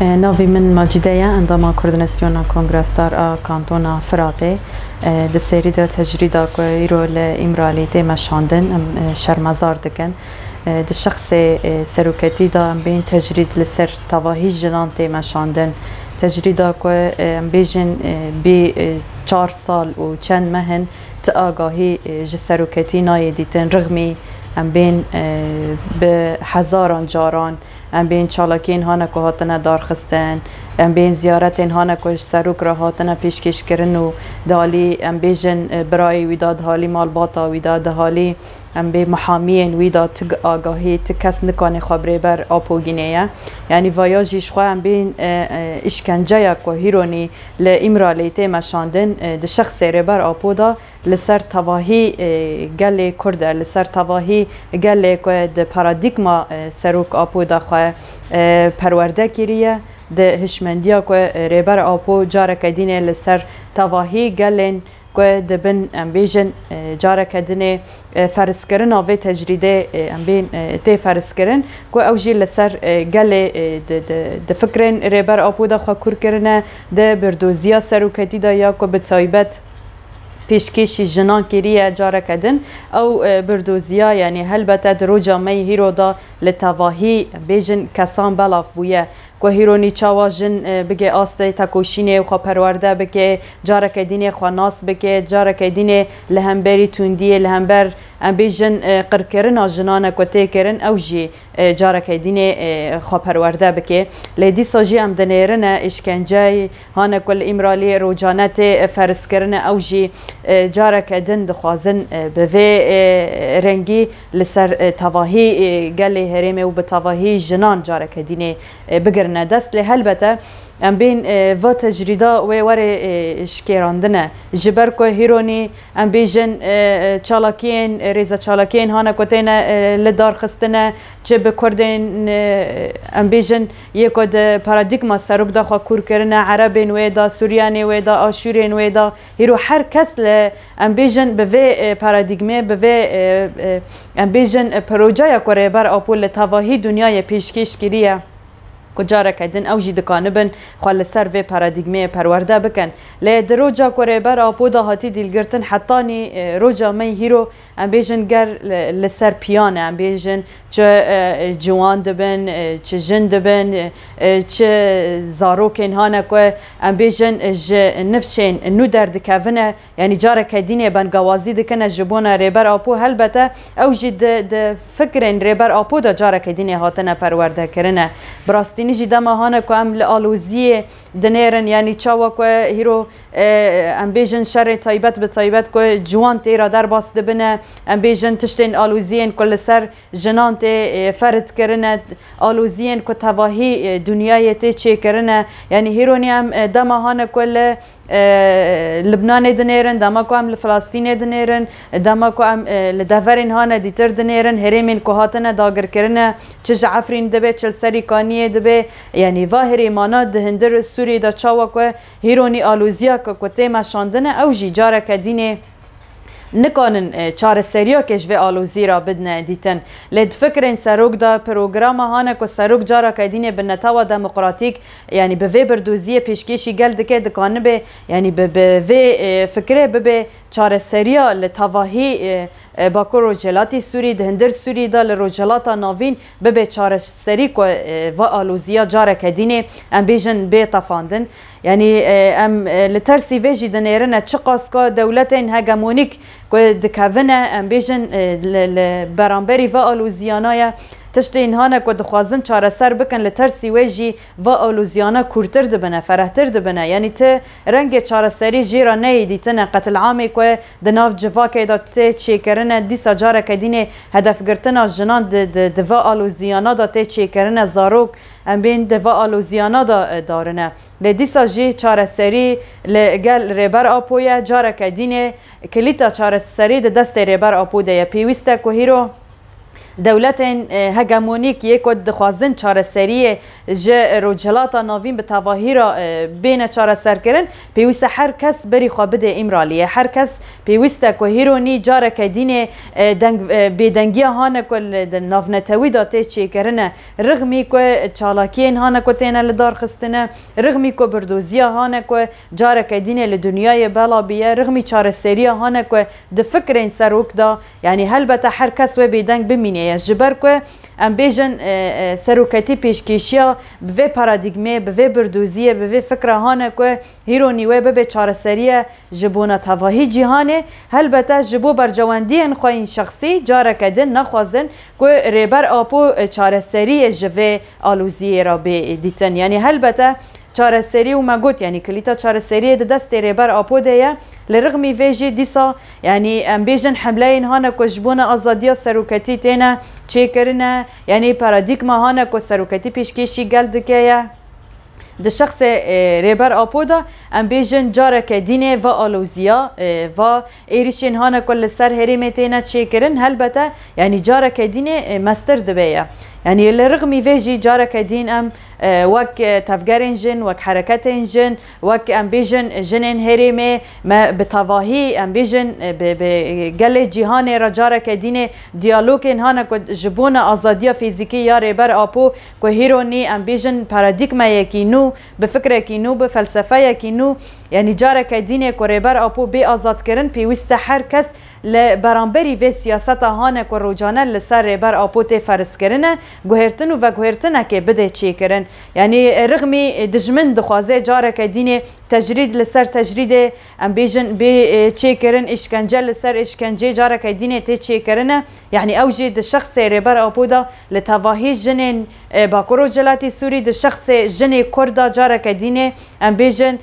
ناوی من ماجدەیە ئەنداما کوردنسیۆنا کۆنگرەستار کانتۆنا فراتێ di serî de tecrîda ku îro li İmralê tê meşandin em şermezar dikin di şexsê seroketî da em bên tecrîd li ser tevahî jinan tê meşandin tecrîda ku em bêjin bê 4 sal û çend mehin ti agahî ji seroketî nayê dîtin rixmî em bên bi hezaran caran em bên çalakên hane ku hatine darxistin em bên ziyaretên hane ku serok re hatine pêşkêşkirin û dalî em bêjin birayê wî da dihalî malbata wî da dihalî em bê mihamiyên wî da ti agahî ti kes nikane xwe birêber apogînê ye yanî vaya jî ji xwe em bên îşkenceya ku hîronî li İmralê tê meşandin di şexsê rêber apo da li ser tevahî gelê Kurd e li ser tevahî gelê ku di paradîgma serok apo da xwe perwerde kiriye di hişmendiya ku rêber apo careke dînê li ser tevahî gelên ku dibin em bêjin careke dinê ferskirina vê tecrîdê em bên tê ferskirin ku ew jî li ser gelê di fikrên rêber apo da xwe kûrkirine di birdoziya seroketî da ya ku bi taybet pêşkêşî jinan kiriye careke din ew birdoziya yanî helbete di roca me hîro da li tevahî bêjin kesan belav bûye ku hîronî çawa jin bike astê tekoşînê xwe perwerde bike careke dînê xwe nas bike careke dînê li hemberî tundiyê li hember em bêjin qirkirina jinan ku tê kirin ew jî careke dînê xwe perwerde bike lê dîsa jî em dinêrine îşkenceyê hane ku li İmralê rojane tê ferskirine ew jî careke din dixwazin bi vê rengî li ser tevahî gelê herêmê û bi tevahî jinan careke dînê bigirine dest lê helbete em bên va tecrîda wê werê şkêrandine ji ber ku hîronî em bêjin çalakiyên rêza çalakiyên hane ku têne li darxistine çi bi Kurdên em bêjin yê ku di paradîgma serok da xwe kûrkirine Erebên wê da Suryanê wê da Aşûrên wê da hîro her kes li em bêjin bi vê paradîgmê bi vê em bêjin projeya ku rêber apo li tevahî dunyayê pêşkêş kiriye ku careke din ew jî dikanibin xwe li ser vê paradîgmeyê perwerde bikin lê di roca ku rêber apo da hatî dîlgirtin hetanî roca me hîro em bêjin ger li ser piyan e em bêjin çi ciwan dibin çi jin dibin çi zarokên hane ku em bêjin ji nifşên nû derdikevine yanî careke dînê bengewazî dikine ji bona rêber apo helbete ew jî di fikrên rêber apo da careke dînê hatine perwerdekirine birastî jî dema hane ku em li aloziyê dinêrin yanî çawa ku hîro em bêjin şerê taybet bi taybet ku ciwan têra derbas dibine em bêjin tiştên aloziyên ku li ser jinan tê ferdkirine aloziyên ku tevahî dunyayê tê çêkirine yanî hîronî em dema hane ku li Libnanê dinêrin dema ku em li Filastînê dinêrin dema ku em li deverên hane dîtir dinêrin herêmên ku hatine dagirkirine çi ji Efrîn dibe çi li serî Kaniyê dibe yanî va herêmana di hindir Sûriyê da çawa ku hîronî aloziya ku tê meşandine ew jî careke dînê nikanin çareseriyekê ji vê alozî ra bidine dîtin lê di fikrên serok da programa hane ku serok careke dînê bi netewa demokratîk yanî bi vê birdoziyê pêşkêşî gel dike dikanibe yanî bi vê fikrê bibe çareseriya li tevahî Bakur Rojelatê Sûrî di hindir Sûrî da li rojelata navîn bibe çareserî ku va aloziya careke dînê em bêjin bê tefandin yanî em li tersî vê jî dinêrine çi qaska dewletên hegemonîk ku dikevine em bêjin li beramberî va aloziyana ye tiştên hane ku dixwazin çareser bikin li tersî wê jî va aloziyana kûrtir dibine ferehtir dibine yanî ti rengê çareserî jî ra neyê dîtine qetilhamê ku di nav civakê da tê çêkirine dîsa careke dînê hedefgirtina jinan di va aloziyana da tê çêkirine zarok em bên di va aloziyana da darine lê dîsa jî çareserî li gel rêber apo ye careke dînê kilîta çareserî di destê rêber apo de ye pêwîst e ku hîro dewletên hegemonîk yê ku dixwazin çareseriyê جه روجلاتا ناوین به تواهی را بین چاره سرکرن پیوسته هر کس بری خوابده ایمرالیه هر کس پیوسته که هیرونی جاره که دین بیدنگی هانه که نافنتوی داته چی کرنه رغمی که چالاکین هانه که تینه لدار خستنه رغمی که بردوزی هانه که جاره که دین لدنیای بلا بیه رغمی چاره سری هانه که د فکر این سروک دا یعنی هلبته هر کس و بیدنگ بمینه جبر که ام بیجن سروکتی پیشکشیا به پارادیگمه به بردوزیه به فکر هانه که هیرونی و به چاره سری جبونا تواهی جهانه هلبته جبو برجواندی ان خوین شخصی جاره کدن نخوازن که ریبر آپو چاره سری جوه آلوزیه را به دیتن یعنی هلبته چاره سری و مگوت یعنی کلیتا چاره سری دست ریبر آپو دیه لرغمی ویجی دیسا یعنی ام بیجن حمله این هانه که جبونا آزادیا سروکتی تینه چه کرنه یعنی پارادیگما هانه که سروکتی پیشکشی گل دکیه د شخص ریبر آپودا ام بیجن جاره که دینه و آلوزیا و ایریشین هانه کل سر هریمه تینه چه کرن هلبته یعنی جاره که دینه مستر دبیه يعني لرغم فيجي جارك دين ام وك تفجر انجن وك حركات انجن وك ام بيجن جنين هرمي ما بتواهي ام بيجن بقل جهان رجارك دين ديالوج هانا كد جبونا ازاديه فيزيكيه ريبر ابو كهيروني ام بيجن باراديغما يكينو بفكره يكينو بفلسفه يكينو يعني جارك دين كريبر ابو بي ازاد كرن بيوست هر کس لبرانبری و سیاست هانه که روزانه لسر ریبر آپوت فرض کرنه گوهرتن و گوهرتنه که بده چی کرن یعنی رغمی دجمن دخوازه جاره که دین تجرید لسر تجرید ام بیجن بی چی کرن اشکنجه لسر اشکنجه جاره که دین تی چی کرنه یعنی اوجی د شخص ریبر آپودا لتواهی جنین باکرو جلاتی سوری د شخص جنی کردا جاره که دین ام بیجن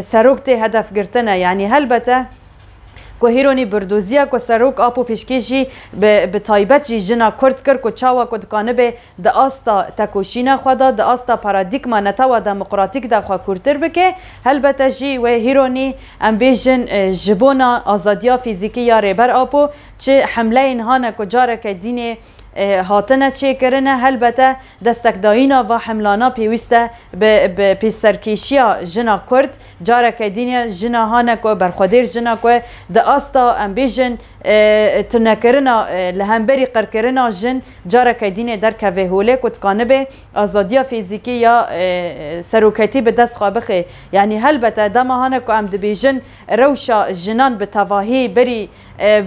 سروکت هدف گرتنه یعنی هلبته که هیرونی بردوزیه که سروک آپو پیشکشی به تایبت جی جنا کرد کرد که چاوا که دکانه به د آستا تکوشینا خدا د آستا پارادیگما نتاوا دموکراتیک دا خواه کرتر بکه هلبته جی و هیرونی ام بیجن جبونا آزادیا فیزیکی یا ریبر آپو چه حمله اینهانه که جاره که دینه هاتنه چه کرنه هلبته دستک دایینا و حملانا پیوسته به پیسرکیشیا جنا کرد جاره که دینه جنا هانه که برخودیر جنا که د آستا ام بیجن تنکرنا لهمبری قرکرنا جن جاره که دینه در که هوله که تکانه به آزادیا فیزیکی یا سروکتی به دست خوابخه یعنی هلبته دما هانه که ام دبیجن روشا جنان به تواهی بری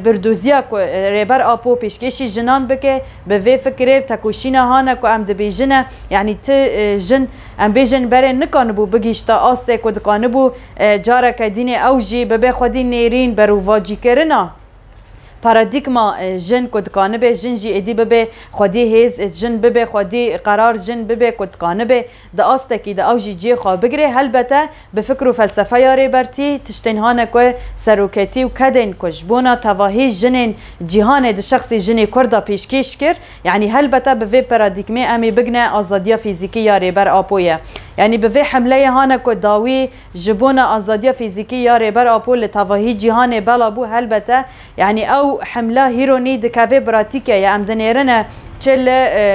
بردوزیا که ریبر آپو پیشکشی جنان بکه به وی فکره تکوشینا هانه که ام دبیجنه یعنی ت جن ام بیجن بره نکانبو بگیشتا آسته که دکانبو جاره که دینه اوجی به خودی نیرین برو واجی کرنا پارادیگما جن کد کانه به جن جی ادی به خودی هیز جن به خودی قرار جن به کد کانه به د آستکی د اوجی جی خو بگره هلبته به فکر و فلسفه یاری برتی تشتنهانه که سروکتی و کدن کجبونا تواهی جنین جهان د شخصی جنی کردا پیشکش کر یعنی هلبته به پارادیگما امی بگنه آزادیا فیزیکی یاری بر آپویه یعنی به حمله هانه که داوی جبونا آزادیا فیزیکی یاری بر آپو لتواهی جهان بلا بو هلبته یعنی او حمله هیرونی دکاوه براتیکه یا امدنیرنه چل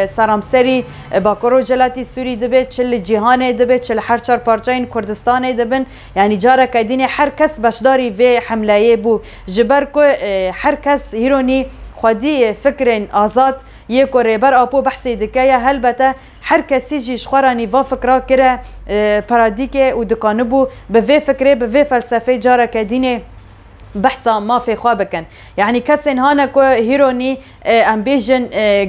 سرامسری باکرو جلاتی سوری دبه چل جهان دبه چل هر چار پارچاین کردستان دبن یعنی جاره که دینه هر کس بشداری و حمله بو جبر که هر کس هیرونی خودی فکر آزاد یک ریبر آپو بحثی دکه هلبته هر کسی جیش خورانی و فکره کره پارادیکه و دکانه بو به فکره به فلسفه جاره که دینه بحثا ما في خوابكن يعني كسن هانا كو هيروني ام بيجن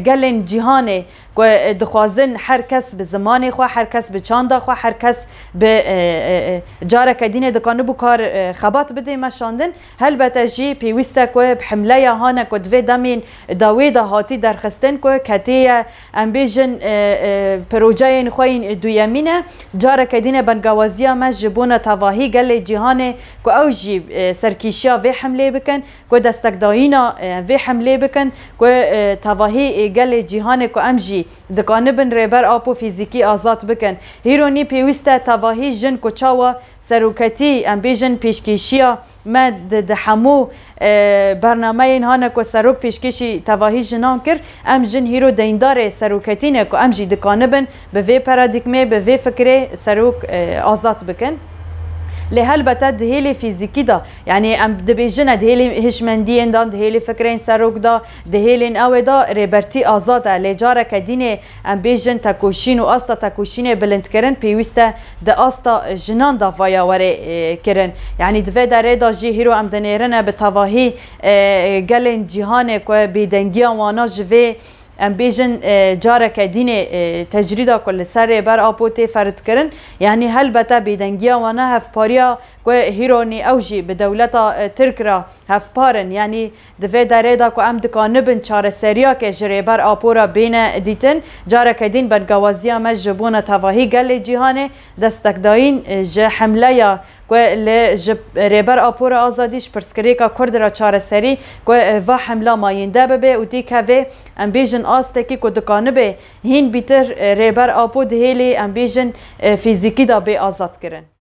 قلن جهاني كو دخوازن هر کس به زمان خو هر کس به چاندا خو هر کس به جاره کدینه دکانه بو کار خبات بده مشاندن هلبته جی پیوسته کو بحمله هانا کو دوی دمین داوی ده هاتی درخستن کو کتی ام بيجن پروژه خوین دویمینه جاره کدینه بنگوازیا مجبونه تواهی گل جهان کو اوجی سرکیشیا و حمله بکن کو دستک دایینا و حمله بکن کو تواهی گل جهان کو امجی دکانبن ریبر آپو فیزیکی آزاد بکن هیرونی پیوسته تواهی جن کچاوا سروکتی ام بیجن پیشکیشیا ما ده همو برنامه این هانه که سروک پیشکشی تواهی جنان کر ام جن هیرو دیندار سروکتی نه که ام جی دکانبن به وی پرادیگمه به وی فکره سروک آزاد بکن لهال بتا دهيلي فيزيكي دا يعني ام دبيجنا دهيلي هشمندين دا دهيلي فكرين سروك دا دهيلين اوي دا ريبرتي آزاده لجاره كدينه ام بيجن تاكوشين و استا تاكوشين بلند كرن بيوستا دا استا جنان دا فايا وري كرن يعني دفه داره دا جي هيرو ام دنيرنا بتواهي گلن جهان كو بيدنگيا وانا جوه ام بیجن جارک دین تجریدا کل سر بر آپوت فرد کرن یعنی هل بتا بیدنگیا و نه هف پاریا که هیرونی اوجی به دولت ترک را هف پارن یعنی دفع داره دا که ام دکانبن چار سریا که جری بر آپورا بین دیتن جارک دین بنگوازی ام جبون تواهی گل جهان دستک داین جه حمله یا که ریبر آپورا آزادیش پرسکری که کرد را چار سری که و حمله ماینده ببه و دیک هفه ام بیجن آسته که دکانه به هین بیتر ریبر آپو دهیلی ام بیجن فیزیکی دا به آزاد کرن